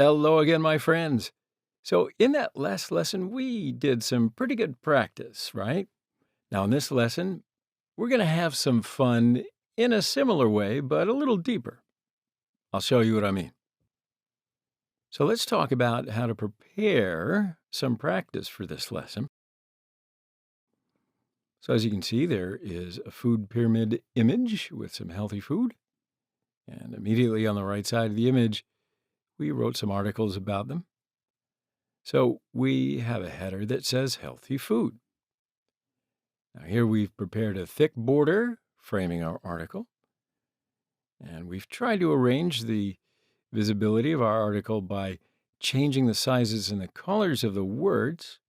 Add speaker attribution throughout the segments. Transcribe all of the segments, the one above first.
Speaker 1: Hello again, my friends. So, in that last lesson, we did some pretty good practice, right? Now, in this lesson, we're going to have some fun in a similar way, but a little deeper. I'll show you what I mean. So, let's talk about how to prepare some practice for this lesson. So, as you can see, there is a food pyramid image with some healthy food. And immediately on the right side of the image, we wrote some articles about them. So, we have a header that says healthy food. Now, here we've prepared a thick border framing our article, and we've tried to arrange the visibility of our article by changing the sizes and the colors of the words.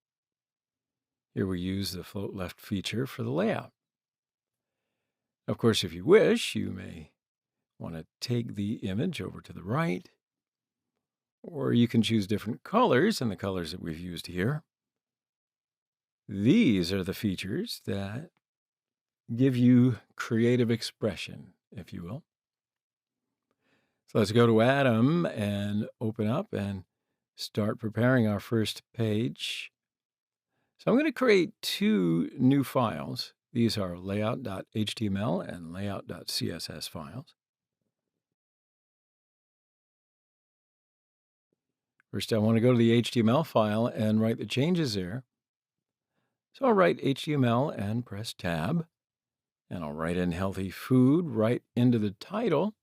Speaker 1: Here we use the float left feature for the layout. Of course, if you wish, you may want to take the image over to the right, or you can choose different colors than the colors that we've used here. These are the features that give you creative expression, if you will. So let's go to Atom and open up and start preparing our first page. So I'm going to create two new files. These are layout.html and layout.css files. First, I want to go to the HTML file and write the changes there. So I'll write HTML and press Tab. And I'll write in healthy food right into the title.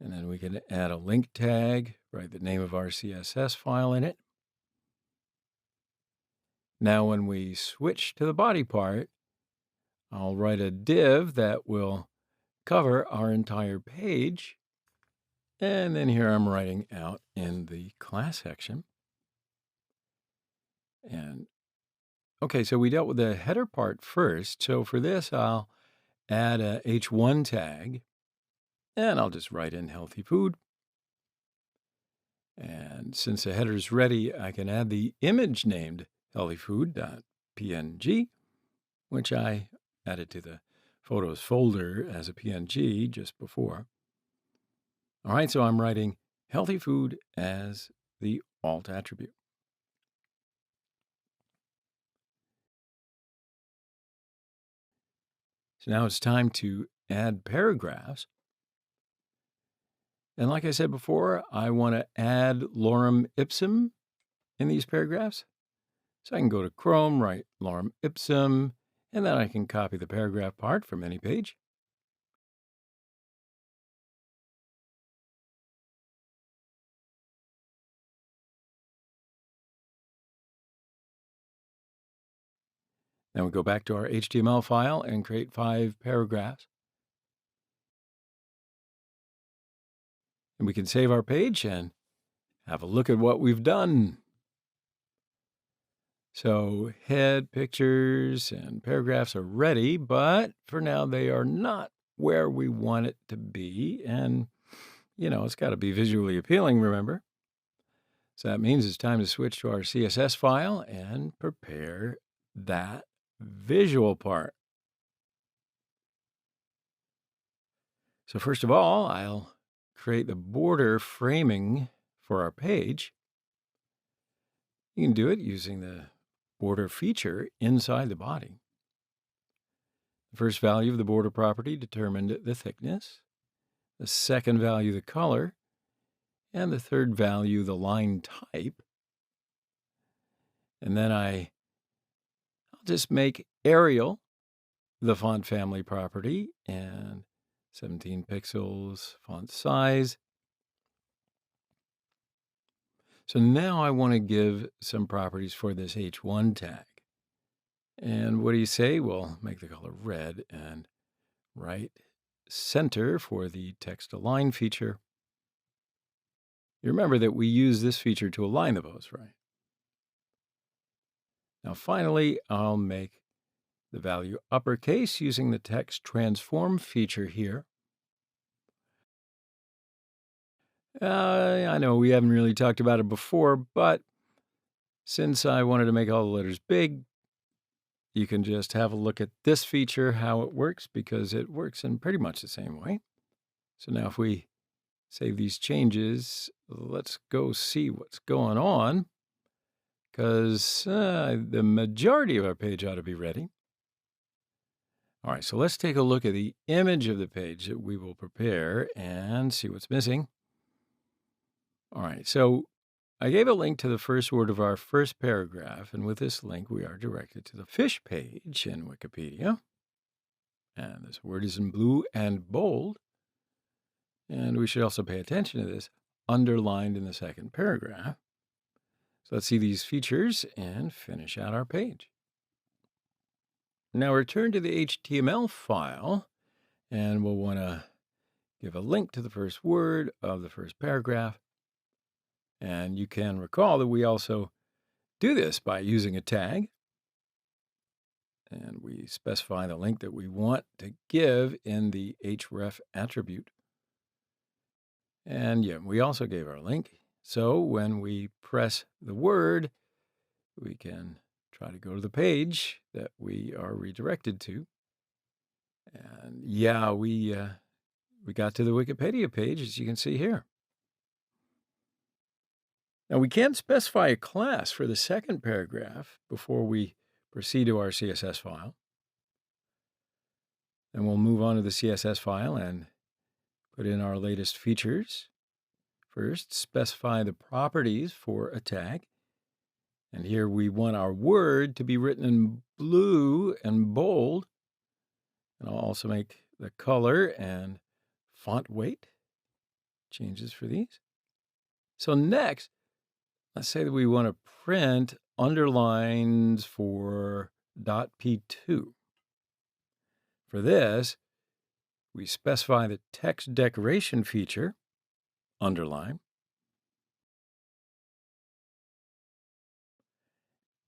Speaker 1: And then we can add a link tag, write the name of our CSS file in it. Now, when we switch to the body part, I'll write a div that will cover our entire page. And then here I'm writing out in the class section. And okay, so we dealt with the header part first. So for this, I'll add a h1 tag, and I'll just write in healthy food. And since the header is ready, I can add the image named healthyfood.png, which I added to the photos folder as a PNG just before. All right, so I'm writing healthy food as the alt attribute. So now it's time to add paragraphs. And like I said before, I want to add lorem ipsum in these paragraphs. So I can go to Chrome, write lorem ipsum, and then I can copy the paragraph part from any page. Then we go back to our HTML file and create 5 paragraphs. And we can save our page and have a look at what we've done. So head, pictures, and paragraphs are ready, but for now they are not where we want it to be. And, it's got to be visually appealing, remember? So that means it's time to switch to our CSS file and prepare that visual part. So first of all, I'll create the border framing for our page. You can do it using the border feature inside the body. The first value of the border property determined the thickness, the second value the color, and the third value the line type. And then I'll just make Arial the font family property and 17 pixels font size. So now I want to give some properties for this H1 tag. And what do you say? Well, make the color red and right center for the text align feature. You remember that we use this feature to align the post, right? Now, finally, I'll make the value uppercase using the text transform feature here. I know we haven't really talked about it before, but since I wanted to make all the letters big, you can just have a look at this feature, how it works, because it works in pretty much the same way. So now if we save these changes. Let's go see what's going on, because the majority of our page ought to be ready. All right, so let's take a look at the image of the page that we will prepare and see what's missing. All right, so I gave a link to the first word of our first paragraph, and with this link, we are directed to the fish page in Wikipedia. And this word is in blue and bold. And we should also pay attention to this, underlined in the second paragraph. So let's see these features and finish out our page. Now return to the HTML file, and we'll want to give a link to the first word of the first paragraph. And you can recall that we also do this by using a tag. And we specify the link that we want to give in the href attribute. And yeah, we also gave our link. So when we press the word, we can try to go to the page that we are redirected to. And yeah, we got to the Wikipedia page, as you can see here. Now, we can specify a class for the second paragraph before we proceed to our CSS file. And we'll move on to the CSS file and put in our latest features. First, specify the properties for a tag. And here we want our word to be written in blue and bold. And I'll also make the color and font weight changes for these. So next, let's say that we want to print underlines for .p2. For this, we specify the text decoration feature, underline,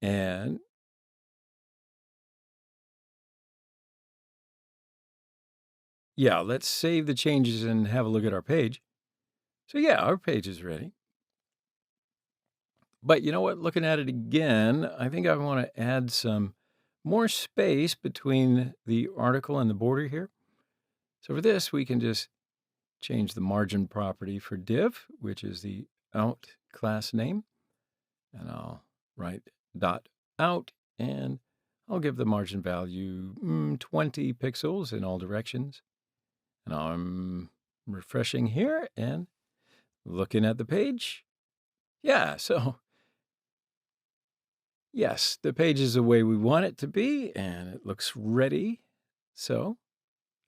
Speaker 1: and yeah, let's save the changes and have a look at our page. So yeah, our page is ready. But you know what? Looking at it again, I think I want to add some more space between the article and the border here. So for this, we can just change the margin property for div, which is the out class name. And I'll write .out, and I'll give the margin value 20 pixels in all directions. And I'm refreshing here and looking at the page. Yeah, so yes, the page is the way we want it to be, and it looks ready. So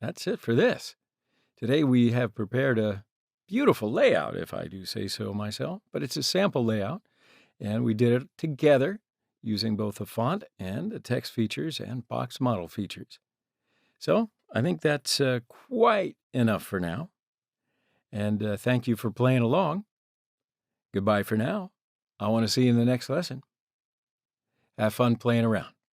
Speaker 1: that's it for this. Today we have prepared a beautiful layout, if I do say so myself, but it's a sample layout, and we did it together using both the font and the text features and box model features. So I think that's quite enough for now, and thank you for playing along. Goodbye for now. I want to see you in the next lesson. Have fun playing around.